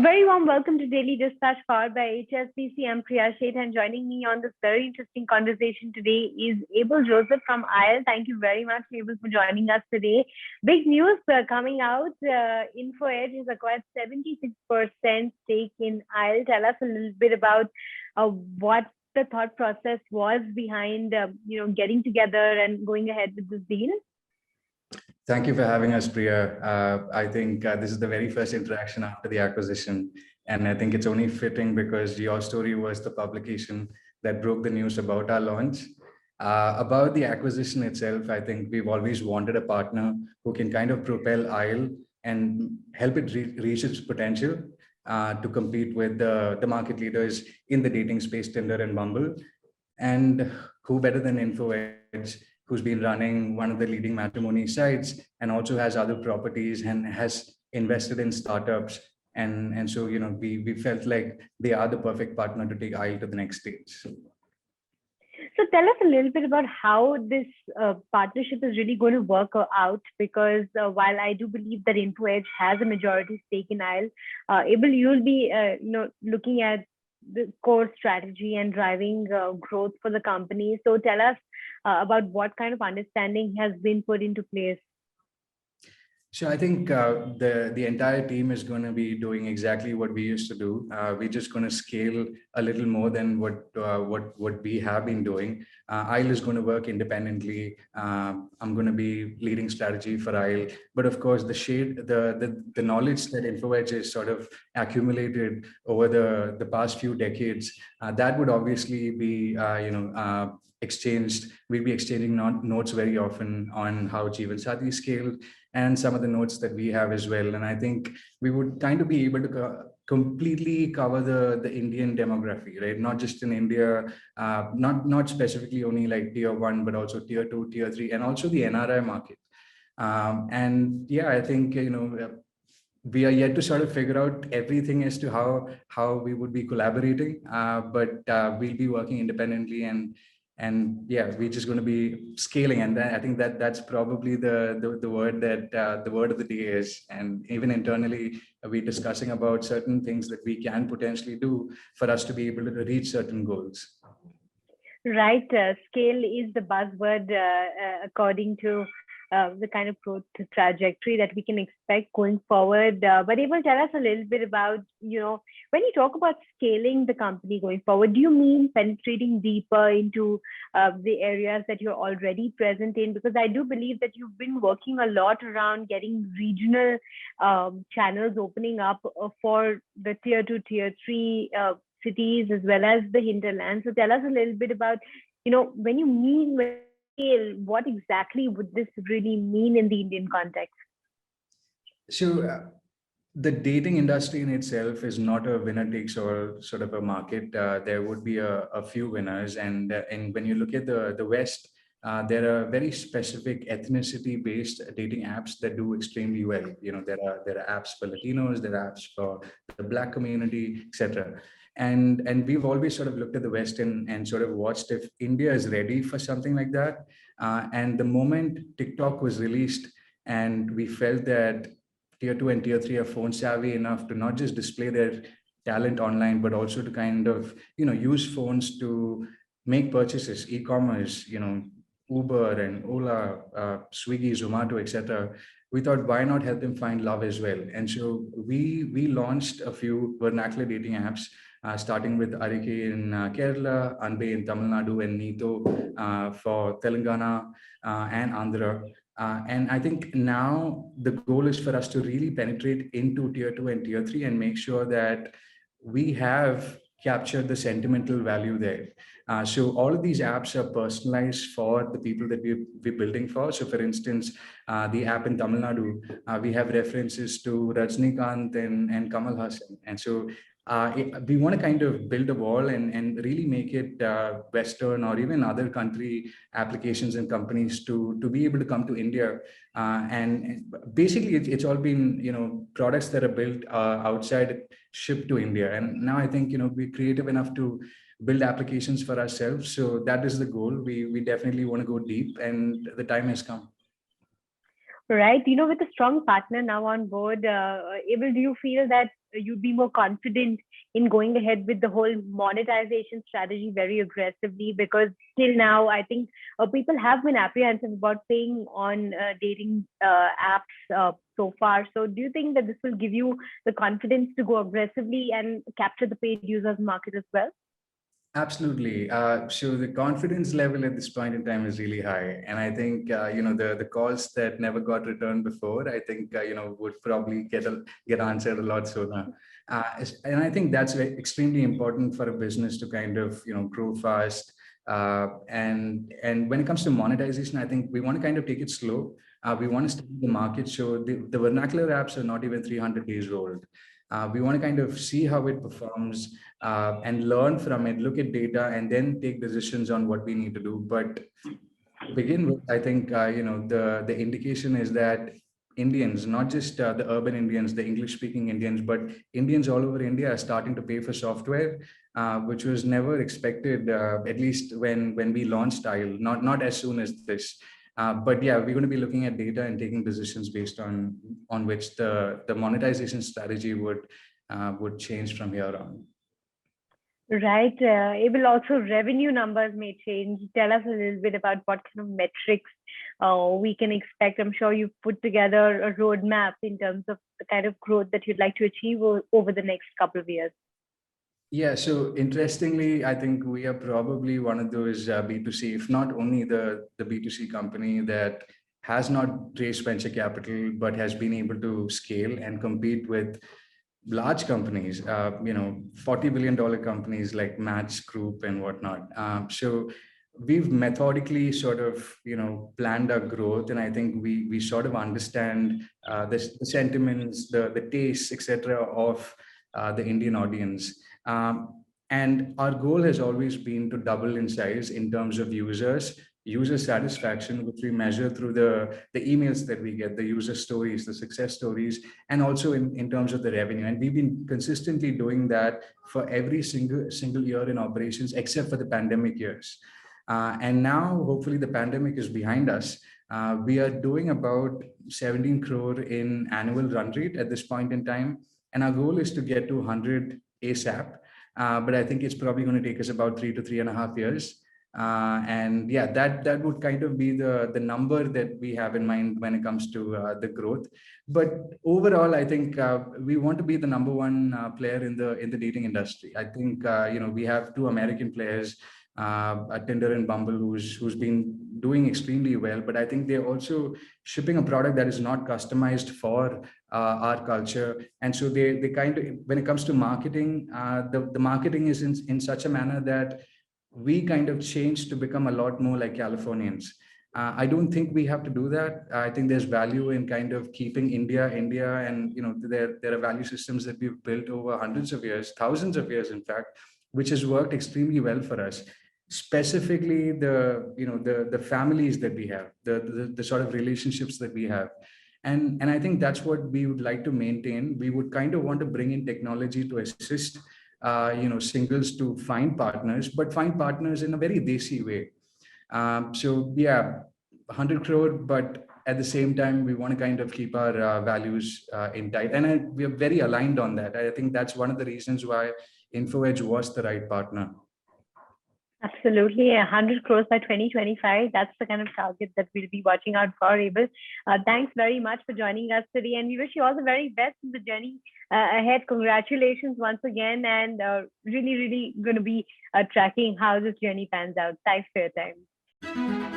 very warm welcome to Daily Dispatch powered by HSBC. I'm Priya Sheth, and joining me on this very interesting conversation today is Abel Joseph from IEL. Thank you very much, Abel, for joining us today. Big news coming out. Info Edge has acquired 76% stake in IEL. Tell us a little bit about what the thought process was behind getting together and going ahead with this deal. Thank you for having us, Priya. I think this is the very first interaction after the acquisition. And I think it's only fitting because your story was the publication that broke the news about our launch. About the acquisition itself, I think we've always wanted a partner who can kind of propel IEL and help it reach its potential to compete with the market leaders in the dating space, Tinder and Bumble. And who better than InfoEdge, who's been running one of the leading matrimony sites and also has other properties and has invested in startups. And so, we felt like they are the perfect partner to take IEL to the next stage. So tell us a little bit about how this partnership is really going to work out, because while I do believe that InfoEdge has a majority stake in IEL, Abel, you'll be looking at the core strategy and driving growth for the company. So tell us about what kind of understanding has been put into place. So I think the entire team is going to be doing exactly what we used to do. We're just going to scale a little more than what we have been doing. IEL is going to work independently. I'm going to be leading strategy for IEL, but of course the knowledge that InfoEdge has sort of accumulated over the past few decades, that would obviously be exchanged. We'll be exchanging notes very often on how Jeevan scaled and some of the notes that we have as well. And I think we would kind of be able to completely cover the Indian demography, right? Not just in India, not specifically only like tier 1, but also tier 2, tier 3, and also the NRI market. And yeah, I think, we are yet to sort of figure out everything as to how we would be collaborating, but we'll be working independently and yeah, we're just going to be scaling. And I think that's probably the word that the word of the day is. And even internally, we're discussing about certain things that we can potentially do for us to be able to reach certain goals. Right. Scale is the buzzword according to the kind of growth trajectory that we can expect going forward. But Abel, tell us a little bit about, when you talk about scaling the company going forward, do you mean penetrating deeper into the areas that you're already present in? Because I do believe that you've been working a lot around getting regional channels opening up for the tier 2, tier 3 cities, as well as the hinterland. So tell us a little bit about, when you mean scale, what exactly would this really mean in the Indian context? So the dating industry in itself is not a winner takes all sort of a market. There would be a few winners. And when you look at the West, there are very specific ethnicity based dating apps that do extremely well. There are apps for Latinos, there are apps for the Black community, etc. And we've always sort of looked at the West and sort of watched if India is ready for something like that. And the moment TikTok was released, and we felt that tier 2 and tier 3 are phone savvy enough to not just display their talent online, but also to kind of, use phones to make purchases, e-commerce, Uber and Ola, Swiggy, Zomato, etc. We thought, why not help them find love as well? And so we launched a few vernacular dating apps, starting with Arike in Kerala, Anbe in Tamil Nadu, and Neeto for Telangana and Andhra. And I think now the goal is for us to really penetrate into tier 2 and tier 3 and make sure that we have captured the sentimental value there. So all of these apps are personalized for the people that we're building for. So for instance, the app in Tamil Nadu, we have references to Rajnikant and Kamal Hassan. And so we want to kind of build a wall and really make it Western or even other country applications and companies to be able to come to India. And basically, it's all been, products that are built outside, shipped to India. And now I think, we're creative enough to build applications for ourselves. So that is the goal. We definitely want to go deep, and the time has come. Right. With a strong partner now on board, Abel, do you feel that you'd be more confident in going ahead with the whole monetization strategy very aggressively? Because till now, I think people have been apprehensive about paying on dating apps so far. So do you think that this will give you the confidence to go aggressively and capture the paid users market as well? Absolutely. So the confidence level at this point in time is really high, and I think the calls that never got returned before, I think would probably get answered a lot sooner. And I think that's extremely important for a business to kind of grow fast. And when it comes to monetization, I think we want to kind of take it slow. We want to study the market. So the vernacular apps are not even 300 days old. We want to kind of see how it performs and learn from it, look at data, and then take decisions on what we need to do. But to begin with, I think the indication is that Indians, not just the urban Indians, the English-speaking Indians, but Indians all over India are starting to pay for software, which was never expected, at least when we launched Style. Not as soon as this. But yeah, we're going to be looking at data and taking decisions based on which the monetization strategy would change from here on. Right. It will also revenue numbers may change. Tell us a little bit about what kind of metrics we can expect. I'm sure you've put together a roadmap in terms of the kind of growth that you'd like to achieve over the next couple of years. Yeah, so interestingly, I think we are probably one of those B2C, if not only the B2C company that has not raised venture capital, but has been able to scale and compete with large companies, $40 billion companies like Match Group and whatnot. So we've methodically sort of, planned our growth. And I think we sort of understand the sentiments, the tastes, etc. of the Indian audience. And our goal has always been to double in size in terms of user satisfaction, which we measure through the emails that we get, the user stories, the success stories, and also in terms of the revenue. And we've been consistently doing that for every single year in operations, except for the pandemic years. And now, hopefully, the pandemic is behind us. We are doing about 17 crore in annual run rate at this point in time. And our goal is to get to 100 ASAP. But I think it's probably going to take us about 3 to 3.5 years. And yeah, that would kind of be the number that we have in mind when it comes to the growth. But overall, I think we want to be the number one player in the dating industry. I think we have two American players, Tinder and Bumble, who's been doing extremely well. But I think they're also shipping a product that is not customized for our culture. And so they kind of, when it comes to marketing, the marketing is in such a manner that we kind of changed to become a lot more like Californians. I don't think we have to do that. I think there's value in kind of keeping India, and there are value systems that we've built over hundreds of years, thousands of years, in fact, which has worked extremely well for us. Specifically, the families that we have, the sort of relationships that we have. And I think that's what we would like to maintain. We would kind of want to bring in technology to assist singles to find partners, but find partners in a very desi way. So yeah, 100 crore, but at the same time, we want to kind of keep our values in tight. And we are very aligned on that. I think that's one of the reasons why InfoEdge was the right partner. Absolutely. 100 crores by 2025. That's the kind of target that we'll be watching out for, Abel. Thanks very much for joining us today. And we wish you all the very best in the journey ahead. Congratulations once again. And really, really going to be tracking how this journey pans out. Thanks for your time.